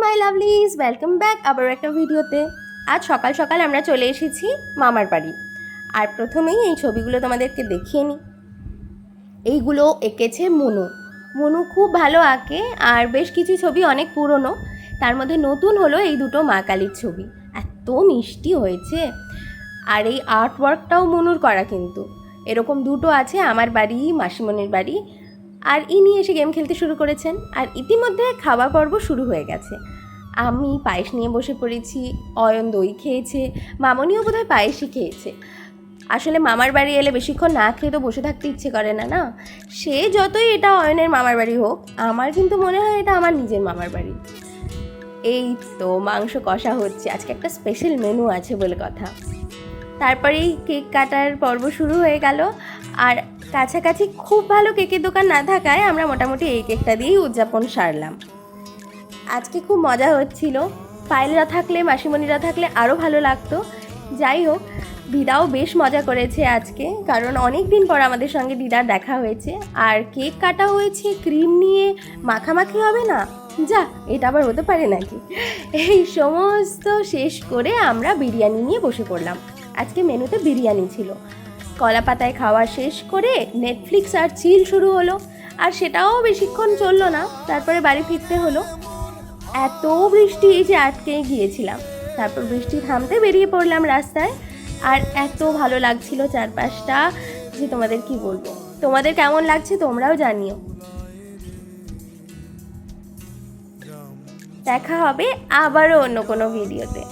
মাই লাভলিজ, welcome back আবার একটা ভিডিওতে। আজ সকাল সকাল আমরা চলে এসেছি মামার বাড়ি। আর প্রথমেই এই ছবিগুলো তোমাদেরকে দেখিয়ে নিই। এইগুলো এঁকেছে মনু। মনু খুব ভালো আঁকে, আর বেশ কিছু ছবি অনেক পুরনো। তার মধ্যে নতুন হলো এই দুটো মা কালীর ছবি, এত মিষ্টি হয়েছে। আর এই আর্ট ওয়ার্কটাও মনুর করা, কিন্তু এরকম দুটো আছে আমার বাড়ি, মাসিমণির বাড়ি। আর ইনি এসে গেম খেলতে শুরু করেছেন, আর ইতিমধ্যে খাওয়া পর্ব শুরু হয়ে গেছে। আমি পায়েস নিয়ে বসে পড়েছি, অয়ন দই খেয়েছে, মামনিও বোধহয় পায়েসই খেয়েছে। আসলে মামার বাড়ি এলে বেশিক্ষণ না খেয়ে তো বসে থাকতে ইচ্ছে করে না, না? সে যতই এটা অয়নের মামার বাড়ি হোক, আমার কিন্তু মনে হয় এটা আমার নিজের মামার বাড়ি। এই তো মাংস কষা হচ্ছে, আজকে একটা স্পেশাল মেনু আছে বলে কথা। তারপরেই কেক কাটার পর্ব শুরু হয়ে গেল। আর কাছাকাছি খুব ভালো কেকের দোকান না থাকায় আমরা মোটামুটি এই কেকটা দিয়েই উদযাপন সারলাম। আজকে খুব মজা হচ্ছিল। পায়েলরা থাকলে, মাসিমণিরা থাকলে আরও ভালো লাগতো। যাই হোক, দিদাও বেশ মজা করেছে আজকে, কারণ অনেক দিন পর আমাদের সঙ্গে দিদার দেখা হয়েছে। আর কেক কাটা হয়েছে, ক্রিম নিয়ে মাখামাখি হবে না, যা এটা আবার হতে পারে নাকি। এই সমস্ত শেষ করে আমরা বিরিয়ানি নিয়ে বসে পড়লাম। আজকে মেনুতে বিরিয়ানি ছিল। কলা পাতায় খাওয়া শেষ করে নেটফ্লিক্স আর চিল শুরু হলো। আর সেটাও বেশিক্ষণ চললো না, তারপরে বাড়ি ফিরতে হলো। এত বৃষ্টি যে আটকে গিয়েছিলাম। তারপর বৃষ্টি থামতে বেরিয়ে পড়লাম রাস্তায়। আর এত ভালো লাগছিল চারপাশটা যে তোমাদের কি বলবো। তোমাদের কেমন লাগছে তোমরাও জানিও। দেখা হবে আবারও অন্য কোনো ভিডিওতে।